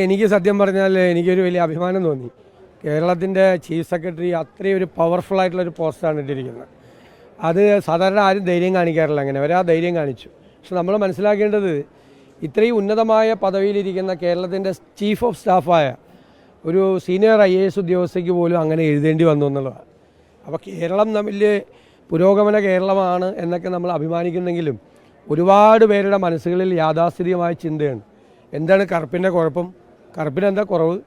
എനിക്ക് സത്യം പറഞ്ഞാൽ എനിക്കൊരു വലിയ അഭിമാനം തോന്നി. കേരളത്തിൻ്റെ ചീഫ് സെക്രട്ടറി അത്രയും ഒരു പവർഫുൾ ആയിട്ടുള്ളൊരു പോസ്റ്റാണ് ഇട്ടിരിക്കുന്നത്. അത് സാധാരണ ആരും ധൈര്യം കാണിക്കാറില്ല, അങ്ങനെ അവരാ ധൈര്യം കാണിച്ചു. പക്ഷെ നമ്മൾ മനസ്സിലാക്കേണ്ടത് ഇത്രയും ഉന്നതമായ പദവിയിലിരിക്കുന്ന കേരളത്തിൻ്റെ ചീഫ് ഓഫ് സ്റ്റാഫായ ഒരു സീനിയർ IAS ഉദ്യോഗസ്ഥയ്ക്ക് പോലും അങ്ങനെ എഴുതേണ്ടി വന്നു എന്നുള്ളതാണ്. അപ്പോൾ കേരളം തമ്മിൽ പുരോഗമന കേരളമാണ് എന്നൊക്കെ നമ്മൾ അഭിമാനിക്കുന്നെങ്കിലും ഒരുപാട് പേരുടെ മനസ്സുകളിൽ യാഥാസ്ഥിതികമായ ചിന്തയാണ്. എന്താണ് കറുപ്പിൻ്റെ കുഴപ്പം? കറുപ്പിനെന്താ കുറവ്?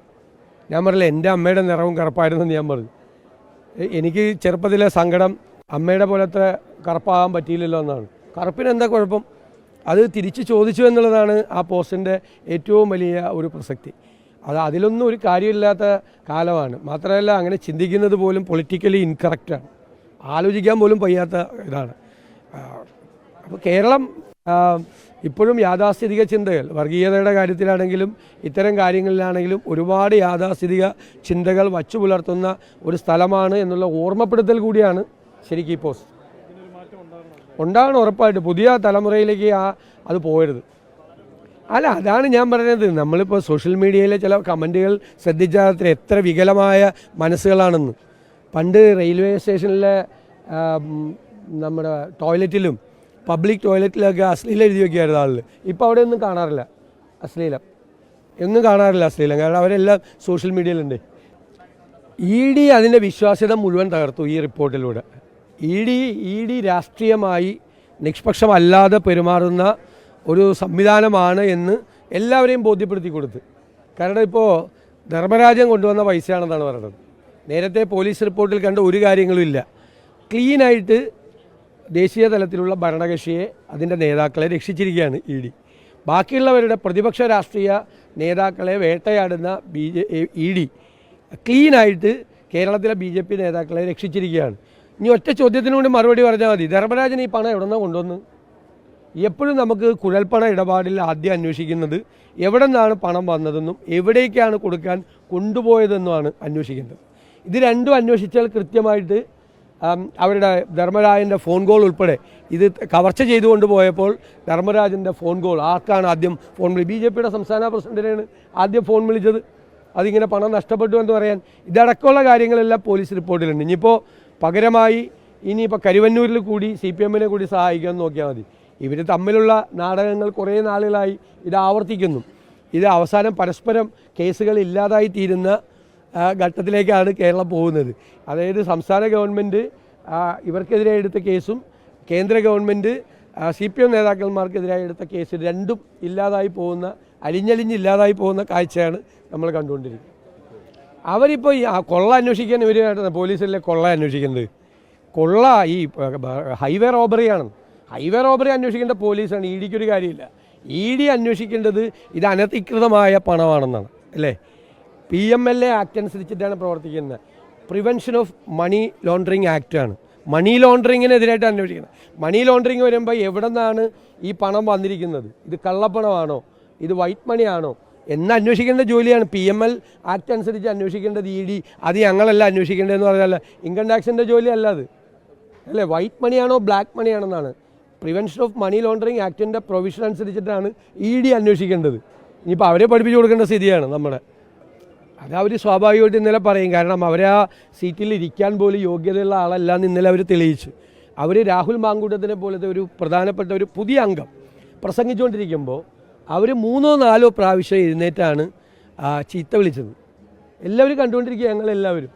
ഞാൻ പറഞ്ഞില്ല, എൻ്റെ അമ്മയുടെ നിറവും കറുപ്പായിരുന്നെന്ന് ഞാൻ പറഞ്ഞു. എനിക്ക് ചെറുപ്പത്തിലെ സങ്കടം അമ്മയുടെ പോലത്തെ കറുപ്പാകാൻ പറ്റിയില്ലല്ലോ എന്നാണ്. കറുപ്പിനെന്താ കുഴപ്പം? അത് തിരിച്ച് ചോദിച്ചു എന്നുള്ളതാണ് ആ പോസ്റ്റിൻ്റെ ഏറ്റവും വലിയ ഒരു പ്രസക്തി. അതിലൊന്നും ഒരു കാര്യമില്ലാത്ത കാലമാണ്. മാത്രമല്ല, അങ്ങനെ ചിന്തിക്കുന്നത് പോലും പൊളിറ്റിക്കലി ഇൻകറക്റ്റാണ്. ആലോചിക്കാൻ പോലും വയ്യാത്ത ഇതാണ്. അപ്പോൾ കേരളം ഇപ്പോഴും യാഥാസ്ഥിതിക ചിന്തകൾ, വർഗീയതയുടെ കാര്യത്തിലാണെങ്കിലും ഇത്തരം കാര്യങ്ങളിലാണെങ്കിലും ഒരുപാട് യാഥാസ്ഥിതിക ചിന്തകൾ വച്ചു പുലർത്തുന്ന ഒരു സ്ഥലമാണ് എന്നുള്ള ഓർമ്മപ്പെടുത്തൽ കൂടിയാണ് ശരിക്കും ഈ പോസ്റ്റ്. ഉണ്ടാകണം, ഉറപ്പായിട്ട്. പുതിയ തലമുറയിലേക്ക് അത് പോകരുത്. അല്ല, അതാണ് ഞാൻ പറയുന്നത്. നമ്മളിപ്പോൾ സോഷ്യൽ മീഡിയയിലെ ചില കമൻറ്റുകൾ ശ്രദ്ധിച്ചാൽ എത്ര വികലമായ മനസ്സുകളാണെന്ന്. പണ്ട് റെയിൽവേ സ്റ്റേഷനിലെ നമ്മുടെ ടോയ്ലറ്റിലും പബ്ലിക് ടോയ്ലറ്റിലൊക്കെ അശ്ലീലം എഴുതി വയ്ക്കുമായിരുന്നു ആളിൽ. ഇപ്പോൾ അവിടെ ഒന്നും കാണാറില്ല അശ്ലീലം, എങ്ങും കാണാറില്ല അശ്ലീലം. കാരണം അവരെല്ലാം സോഷ്യൽ മീഡിയയിലുണ്ട്. ED അതിൻ്റെ വിശ്വാസ്യത മുഴുവൻ തകർത്തു ഈ റിപ്പോർട്ടിലൂടെ. ED രാഷ്ട്രീയമായി നിഷ്പക്ഷമല്ലാതെ പെരുമാറുന്ന ഒരു സംവിധാനമാണ് എന്ന് എല്ലാവരെയും ബോധ്യപ്പെടുത്തി കൊടുത്ത്. കാരണം ഇപ്പോൾ ധർമ്മരാജൻ കൊണ്ടുവന്ന പൈസയാണെന്നാണ് പറയുന്നത്. നേരത്തെ പോലീസ് റിപ്പോർട്ടിൽ കണ്ട ഒരു കാര്യങ്ങളും ഇല്ല. ക്ലീനായിട്ട് ദേശീയ തലത്തിലുള്ള ഭരണകക്ഷിയെ, അതിൻ്റെ നേതാക്കളെ രക്ഷിച്ചിരിക്കുകയാണ് ED. ബാക്കിയുള്ളവരുടെ പ്രതിപക്ഷ രാഷ്ട്രീയ നേതാക്കളെ വേട്ടയാടുന്ന ED ക്ലീനായിട്ട് കേരളത്തിലെ BJP നേതാക്കളെ രക്ഷിച്ചിരിക്കുകയാണ്. ഇനി ഒറ്റ ചോദ്യത്തിനു കൂടി മറുപടി പറഞ്ഞാൽ മതി. ധർമ്മരാജൻ ഈ പണം എവിടെ നിന്നാണ് കൊണ്ടുവന്ന്? എപ്പോഴും നമുക്ക് കുഴൽപ്പണ ഇടപാടിൽ ആദ്യം അന്വേഷിക്കുന്നത് എവിടെ നിന്നാണ് പണം വന്നതെന്നും എവിടേക്കാണ് കൊടുക്കാൻ കൊണ്ടുപോയതെന്നുമാണ് അന്വേഷിക്കേണ്ടത്. ഇത് രണ്ടും അന്വേഷിച്ചാൽ കൃത്യമായിട്ട് അവരുടെ ധർമ്മരാജൻ്റെ ഫോൺ കോൾ ഉൾപ്പെടെ ഇത് കവർച്ച ചെയ്തുകൊണ്ട് പോയപ്പോൾ ധർമ്മരാജൻ്റെ ഫോൺ കോൾ ആർക്കാണ് ആദ്യം ഫോൺ വിളി? BJPയുടെ സംസ്ഥാന പ്രസിഡന്റിനാണ് ആദ്യം ഫോൺ വിളിച്ചത്. അതിങ്ങനെ പണം നഷ്ടപ്പെട്ടു എന്ന് പറയാൻ. ഇതടക്കമുള്ള കാര്യങ്ങളെല്ലാം പോലീസ് റിപ്പോർട്ടിലുണ്ട്. ഇനിയിപ്പോൾ പകരമായി ഇനിയിപ്പോൾ കരുവന്നൂരിൽ കൂടി CPMനെ കൂടി സഹായിക്കാമെന്ന് നോക്കിയാൽ മതി. ഇവർ തമ്മിലുള്ള നാടകങ്ങൾ കുറേ നാളുകളായി ഇത് ആവർത്തിക്കുന്നു. ഇത് അവസാനം പരസ്പരം കേസുകൾ ഇല്ലാതായി തീരുന്ന ഘട്ടത്തിലേക്കാണ് കേരളം പോകുന്നത്. അതായത് സംസ്ഥാന ഗവൺമെൻറ് ഇവർക്കെതിരെ എടുത്ത കേസും കേന്ദ്ര ഗവൺമെൻറ് CPM നേതാക്കന്മാർക്കെതിരായി എടുത്ത കേസ് രണ്ടും ഇല്ലാതായി പോകുന്ന, അലിഞ്ഞലിഞ്ഞില്ലാതായി പോകുന്ന കാഴ്ചയാണ് നമ്മൾ കണ്ടുകൊണ്ടിരിക്കുന്നത്. അവരിപ്പോൾ ഈ കൊള്ള അന്വേഷിക്കാൻ ഇവർ പോലീസിലെ കൊള്ള അന്വേഷിക്കുന്നത്. കൊള്ള ഈ ഹൈവേ റോബറിയാണ്. ഹൈവേ റോബറി അന്വേഷിക്കേണ്ട പോലീസാണ്. EDക്കൊരു കാര്യമില്ല. ED അന്വേഷിക്കേണ്ടത് ഇത് അനധികൃതമായ പണമാണെന്നാണ്, അല്ലേ? PMLA ആക്ട് അനുസരിച്ചിട്ടാണ് പ്രവർത്തിക്കുന്നത്. പ്രിവെൻഷൻ ഓഫ് മണി ലോണ്ടറിങ് ആക്റ്റാണ്. മണി ലോണ്ടറിങ്ങിനെതിരായിട്ട് അന്വേഷിക്കണം. മണി ലോണ്ടറിങ് വരുമ്പോൾ എവിടെ നിന്നാണ് ഈ പണം വന്നിരിക്കുന്നത്? ഇത് കള്ളപ്പണമാണോ, ഇത് വൈറ്റ് മണിയാണോ എന്ന് അന്വേഷിക്കേണ്ട ജോലിയാണ്. PML ആക്ട് അനുസരിച്ച് അന്വേഷിക്കേണ്ടത് ED. അത് ഞങ്ങളല്ല അന്വേഷിക്കേണ്ടതെന്ന് പറഞ്ഞാൽ ഇൻകം ടാക്സിൻ്റെ ജോലി അല്ല അത്, അല്ലേ? വൈറ്റ് മണിയാണോ ബ്ലാക്ക് മണിയാണെന്നാണ് പ്രിവെൻഷൻ ഓഫ് മണി ലോണ്ടറിങ് ആക്ടിൻ്റെ പ്രൊവിഷൻ അനുസരിച്ചിട്ടാണ് ED അന്വേഷിക്കേണ്ടത്. ഇനിയിപ്പോൾ അവരെ പഠിപ്പിച്ചു കൊടുക്കേണ്ട സ്ഥിതിയാണ് നമ്മുടെ. അത് അവർ സ്വാഭാവികമായിട്ട് ഇന്നലെ പറയും. കാരണം അവരെ ആ സീറ്റിൽ ഇരിക്കാൻ പോലും യോഗ്യതയുള്ള ആളല്ല എന്ന് ഇന്നലെ അവർ തെളിയിച്ചു. അവർ രാഹുൽ മാങ്കൂട്ടത്തിനെ പോലത്തെ ഒരു പ്രധാനപ്പെട്ട ഒരു പുതിയ അംഗം പ്രസംഗിച്ചുകൊണ്ടിരിക്കുമ്പോൾ അവർ 3-4 പ്രാവശ്യം എഴുന്നേറ്റാണ് ചീത്ത വിളിച്ചത്. എല്ലാവരും കണ്ടുകൊണ്ടിരിക്കുക, ഞങ്ങളെല്ലാവരും.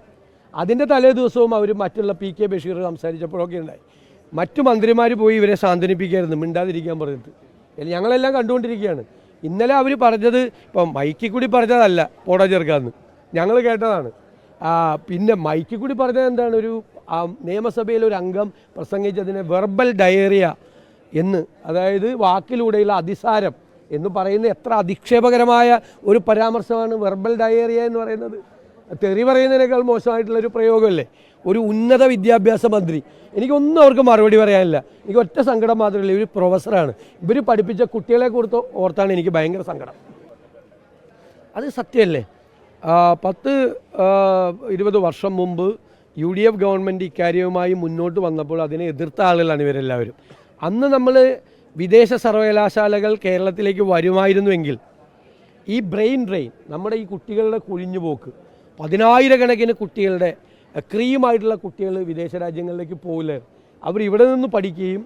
അതിൻ്റെ തലേ ദിവസവും അവർ മറ്റുള്ള PK ബഷീർ സംസാരിച്ചപ്പോഴൊക്കെ ഉണ്ടായി. മറ്റു മന്ത്രിമാർ പോയി ഇവരെ സാന്ത്വനിപ്പിക്കായിരുന്നു, മിണ്ടാതിരിക്കാൻ പറഞ്ഞിട്ട്. ഞങ്ങളെല്ലാം കണ്ടുകൊണ്ടിരിക്കുകയാണ്. ഇന്നലെ അവർ പറഞ്ഞത് ഇപ്പം മൈക്കിൽ കൂടി പറഞ്ഞതല്ല, പോടാ ചെറുക്കാന്ന് ഞങ്ങൾ കേട്ടതാണ്. പിന്നെ മൈക്കിൽ കൂടി പറഞ്ഞത് എന്താണ്? ഒരു നിയമസഭയിൽ ഒരു അംഗം പ്രസംഗിച്ചതിനെ വെർബൽ ഡയേറിയ എന്ന്, അതായത് വാക്കിലൂടെയുള്ള അതിസാരം എന്ന് പറയുന്ന എത്ര അധിക്ഷേപകരമായ ഒരു പരാമർശമാണ് വെർബൽ ഡയേറിയ എന്ന് പറയുന്നത്. തെറി പറയുന്നതിനേക്കാൾ മോശമായിട്ടുള്ളൊരു പ്രയോഗമല്ലേ? ഒരു ഉന്നത വിദ്യാഭ്യാസ മന്ത്രി. എനിക്കൊന്നും അവർക്ക് മറുപടി പറയാനില്ല. എനിക്ക് ഒറ്റ സങ്കടം മാത്രമല്ല, ഇവർ പ്രൊഫസറാണ്. ഇവർ പഠിപ്പിച്ച കുട്ടികളെ കൊടുത്ത് ഓർത്താണ് എനിക്ക് ഭയങ്കര സങ്കടം. അത് സത്യമല്ലേ? 10-20 വർഷം മുമ്പ് UDF ഗവൺമെൻറ് ഇക്കാര്യവുമായി മുന്നോട്ട് വന്നപ്പോൾ അതിനെ എതിർത്ത ആളുകളാണ് ഇവരെല്ലാവരും. അന്ന് നമ്മൾ വിദേശ സർവകലാശാലകൾ കേരളത്തിലേക്ക് വരുമായിരുന്നുവെങ്കിൽ ഈ ബ്രെയിൻ ഡ്രെയിൻ, നമ്മുടെ ഈ കുട്ടികളുടെ കൊഴിഞ്ഞുപോക്ക്, 10,000-കണക്കിന് കുട്ടികളുടെ ക്രീമായിട്ടുള്ള കുട്ടികൾ വിദേശ രാജ്യങ്ങളിലേക്ക് പോകില്ല. അവർ ഇവിടെ നിന്ന് പഠിക്കുകയും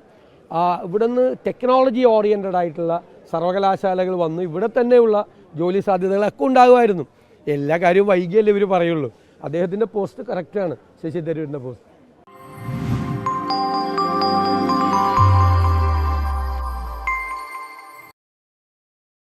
ഇവിടെ നിന്ന് ടെക്നോളജി ഓറിയൻറ്റഡ് ആയിട്ടുള്ള സർവകലാശാലകൾ വന്ന് ഇവിടെ തന്നെയുള്ള ജോലി സാധ്യതകളൊക്കെ ഉണ്ടാകുമായിരുന്നു. എല്ലാ കാര്യവും വൈകിയല്ലേ ഇവർ പറയുള്ളൂ. അദ്ദേഹത്തിൻ്റെ പോസ്റ്റ് കറക്റ്റാണ്, ശശി തരൂരിൻ്റെ പോസ്റ്റ്.